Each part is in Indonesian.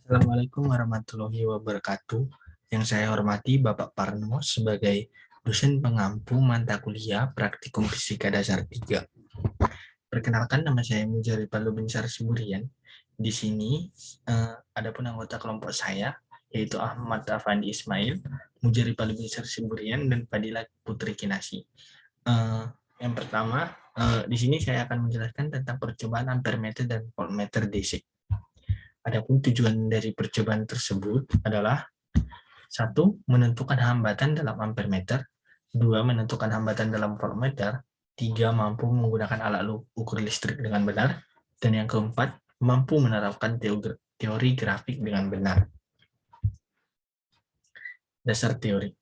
Assalamualaikum warahmatullahi wabarakatuh. Yang saya hormati Bapak Parno sebagai dosen pengampu mata kuliah Praktikum Fisika Dasar 3. Perkenalkan, nama saya Mujari Palubinsar Siburian. Di sini adapun anggota kelompok saya yaitu Ahmad Afandi Ismail, Mujari Palubinsar Siburian, dan Fadila Putri Kinasi. Yang pertama, di sini saya akan menjelaskan tentang percobaan ampermeter dan voltmeter DC. Adapun tujuan dari percobaan tersebut adalah: 1. Menentukan hambatan dalam ampermeter. 2. Menentukan hambatan dalam voltmeter. 3. Mampu menggunakan alat ukur listrik dengan benar. Dan yang keempat, mampu menerapkan teori grafik dengan benar. Dasar teori.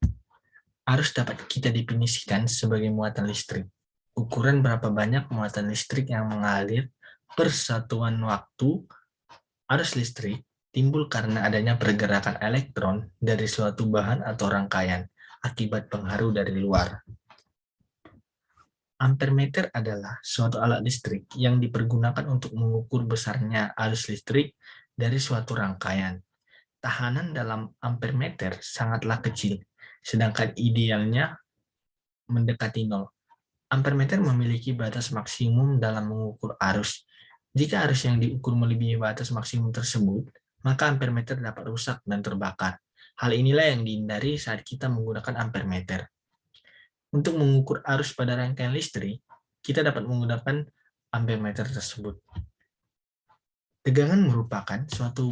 Arus dapat kita definisikan sebagai muatan listrik. Ukuran berapa banyak muatan listrik yang mengalir per satuan waktu. Arus listrik timbul karena adanya pergerakan elektron dari suatu bahan atau rangkaian akibat pengaruh dari luar. Ampermeter adalah suatu alat listrik yang dipergunakan untuk mengukur besarnya arus listrik dari suatu rangkaian. Tahanan dalam ampermeter sangatlah kecil, sedangkan idealnya mendekati nol. Ampermeter memiliki batas maksimum dalam mengukur arus. Jika arus yang diukur melebihi batas maksimum tersebut, maka ampermeter dapat rusak dan terbakar. Hal inilah yang dihindari saat kita menggunakan ampermeter. Untuk mengukur arus pada rangkaian listrik, kita dapat menggunakan ampermeter tersebut. Tegangan merupakan suatu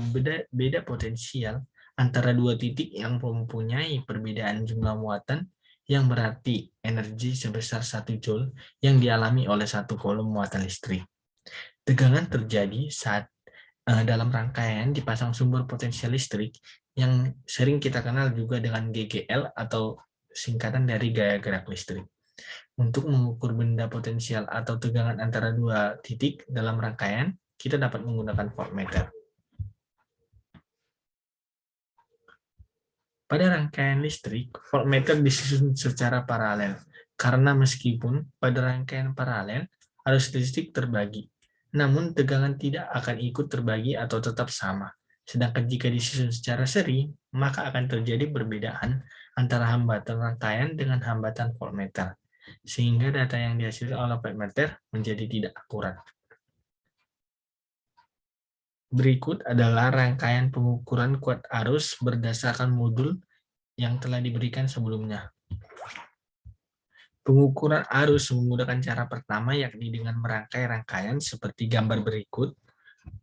beda potensial antara dua titik yang mempunyai perbedaan jumlah muatan, yang berarti energi sebesar 1 Joule yang dialami oleh satu kolom muatan listrik. Tegangan terjadi saat dalam rangkaian dipasang sumber potensial listrik yang sering kita kenal juga dengan GGL atau singkatan dari gaya gerak listrik. Untuk mengukur benda potensial atau tegangan antara dua titik dalam rangkaian, kita dapat menggunakan voltmeter. Pada rangkaian listrik, voltmeter disusun secara paralel, karena meskipun pada rangkaian paralel, arus listrik terbagi, namun tegangan tidak akan ikut terbagi atau tetap sama. Sedangkan jika disusun secara seri, maka akan terjadi perbedaan antara hambatan rangkaian dengan hambatan voltmeter, sehingga data yang dihasilkan oleh voltmeter menjadi tidak akurat. Berikut adalah rangkaian pengukuran kuat arus berdasarkan modul yang telah diberikan sebelumnya. Pengukuran arus menggunakan cara pertama, yakni dengan merangkai rangkaian seperti gambar berikut.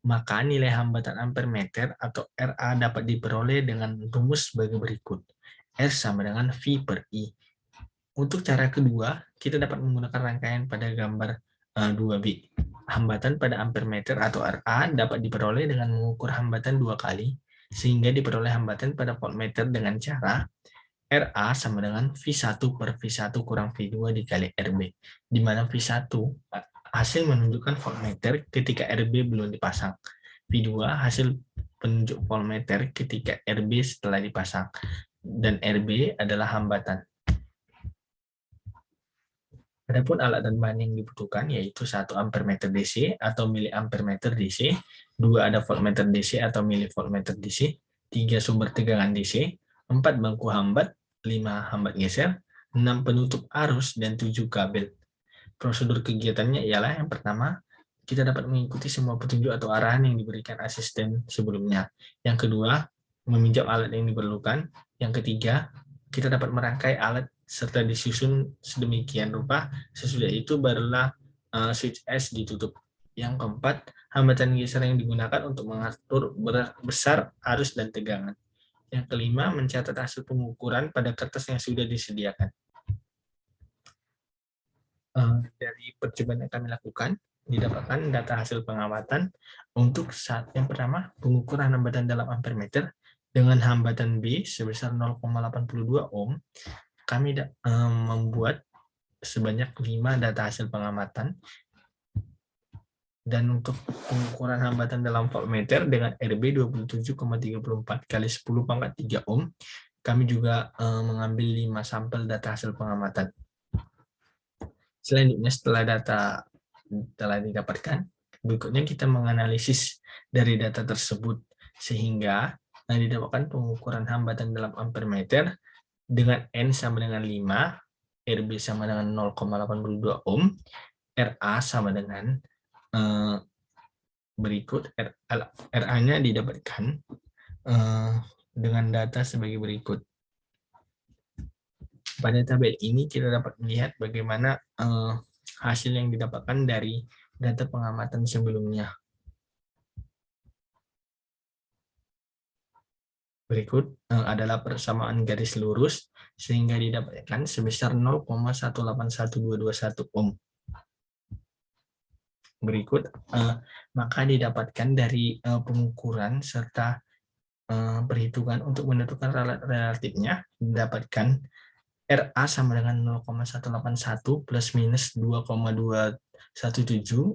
Maka nilai hambatan ampermeter atau RA dapat diperoleh dengan rumus sebagai berikut. R sama dengan V per I. Untuk cara kedua, kita dapat menggunakan rangkaian pada gambar 2B. Hambatan pada ampermeter atau RA dapat diperoleh dengan mengukur hambatan 2 kali, sehingga diperoleh hambatan pada voltmeter dengan cara RA sama dengan V1 per V1 kurang V2 dikali RB, di mana V1 hasil menunjukkan voltmeter ketika RB belum dipasang. V2 hasil penunjuk voltmeter ketika RB setelah dipasang. Dan RB adalah hambatan. Adapun alat dan bahan yang dibutuhkan yaitu 1 ampermeter DC atau miliampermeter DC, 2 ada voltmeter DC atau milivoltmeter DC, 3 sumber tegangan DC, 4 bangku hambat, 5 hambat geser, 6 penutup arus, dan 7 kabel. Prosedur kegiatannya ialah: yang pertama, kita dapat mengikuti semua petunjuk atau arahan yang diberikan asisten sebelumnya. Yang kedua, meminjam alat yang diperlukan. Yang ketiga, kita dapat merangkai alat serta disusun sedemikian rupa. Sesudah itu barulah switch S ditutup. Yang keempat, hambatan geser yang digunakan untuk mengatur besar arus dan tegangan. Yang kelima, mencatat hasil pengukuran pada kertas yang sudah disediakan. Dari percobaan yang kami lakukan, didapatkan data hasil pengamatan untuk saat yang pertama, pengukuran hambatan dalam ampermeter dengan hambatan B sebesar 0,82 ohm. Kami membuat sebanyak 5 data hasil pengamatan. Dan untuk pengukuran hambatan dalam voltmeter dengan RB 27,34 kali 10 pangkat 3 ohm, kami juga mengambil 5 sampel data hasil pengamatan. Selanjutnya, setelah data telah didapatkan, berikutnya kita menganalisis dari data tersebut Sehingga didapatkan pengukuran hambatan dalam ampere meter dengan N sama dengan 5, RB sama dengan 0,82 ohm, RA sama dengan berikut. RA-nya didapatkan dengan data sebagai berikut. Pada tabel ini kita dapat melihat bagaimana hasil yang didapatkan dari data pengamatan sebelumnya. Berikut adalah persamaan garis lurus sehingga didapatkan sebesar 0,181221 ohm. Berikut maka didapatkan dari pengukuran serta perhitungan untuk menentukan relatifnya, didapatkan RA sama dengan 0,181 plus minus 2,217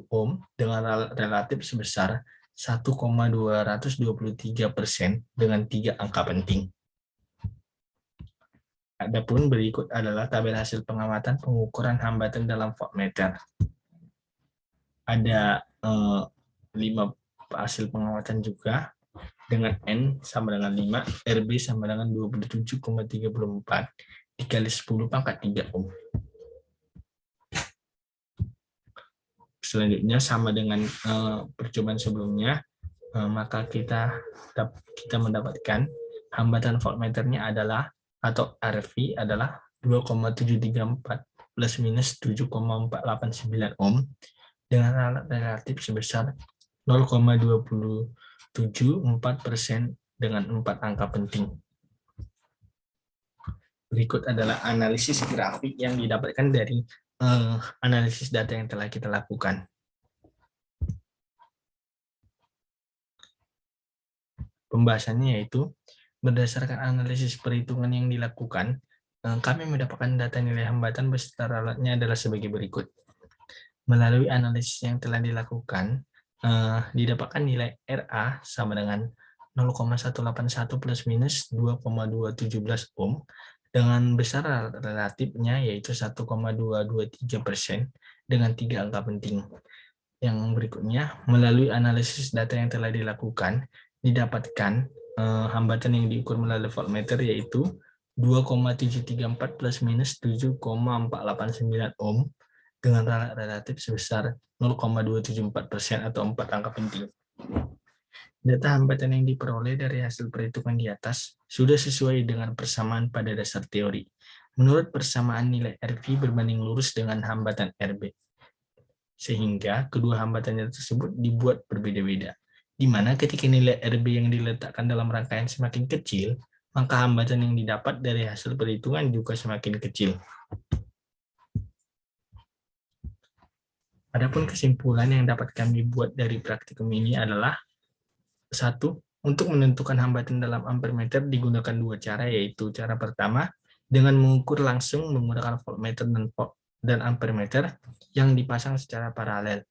ohm dengan relatif sebesar 1,223% dengan 3 angka penting. Adapun berikut adalah tabel hasil pengamatan pengukuran hambatan dalam voltmeter. Ada 5 hasil pengamatan juga dengan N sama dengan 5, RB sama dengan 27,34 dikali 10 pangkat 3 ohm. Selanjutnya sama dengan percobaan sebelumnya, maka kita mendapatkan hambatan voltmeternya adalah atau RV adalah 2,734 plus minus 7,489 ohm dengan relatif sebesar 0,274% dengan 4 angka penting. Berikut adalah analisis grafik yang didapatkan dari analisis data yang telah kita lakukan. Pembahasannya yaitu, berdasarkan analisis perhitungan yang dilakukan, kami mendapatkan data nilai hambatan beserta alatnya adalah sebagai berikut. Melalui analisis yang telah dilakukan, didapatkan nilai RA sama dengan 0,181 plus minus 2,217 ohm dengan besar relatifnya yaitu 1,223% dengan 3 angka penting. Yang berikutnya, melalui analisis data yang telah dilakukan, didapatkan hambatan yang diukur melalui voltmeter yaitu 2,734 plus minus 7,489 ohm dengan relatif sebesar 0,274% atau 4 angka penting. Data hambatan yang diperoleh dari hasil perhitungan di atas sudah sesuai dengan persamaan pada dasar teori. Menurut persamaan nilai RV berbanding lurus dengan hambatan RB. Sehingga kedua hambatannya tersebut dibuat berbeda-beda. Di mana ketika nilai RB yang diletakkan dalam rangkaian semakin kecil, maka hambatan yang didapat dari hasil perhitungan juga semakin kecil. Adapun kesimpulan yang dapat kami buat dari praktikum ini adalah 1. Untuk menentukan hambatan dalam ampere meter digunakan 2 cara, yaitu cara pertama dengan mengukur langsung menggunakan voltmeter dan ampere meter yang dipasang secara paralel.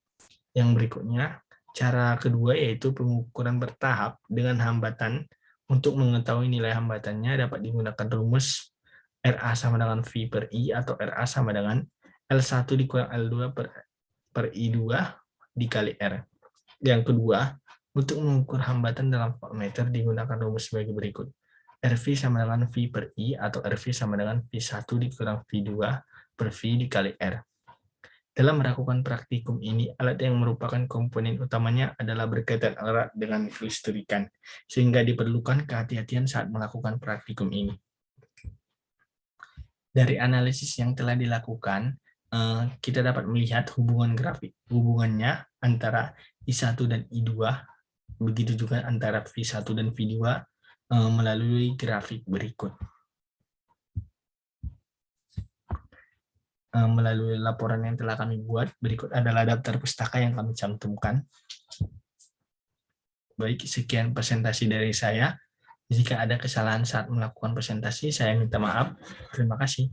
Yang berikutnya, cara kedua yaitu pengukuran bertahap dengan hambatan. Untuk mengetahui nilai hambatannya dapat digunakan rumus RA sama dengan V per I atau RA sama dengan L1 dikurang L2 per I2 dikali R. Yang kedua, untuk mengukur hambatan dalam voltmeter digunakan rumus sebagai berikut. RV sama dengan V per I atau RV sama dengan V1 dikurang V2 per V dikali R. Dalam melakukan praktikum ini, alat yang merupakan komponen utamanya adalah berkaitan erat dengan kelistrikan, sehingga diperlukan kehati-hatian saat melakukan praktikum ini. Dari analisis yang telah dilakukan, kita dapat melihat hubungannya antara I1 dan I2, begitu juga antara V1 dan V2 melalui grafik berikut. Melalui laporan yang telah kami buat, berikut adalah daftar pustaka yang kami cantumkan. Baik, sekian presentasi dari saya. Jika ada kesalahan saat melakukan presentasi, saya minta maaf. Terima kasih.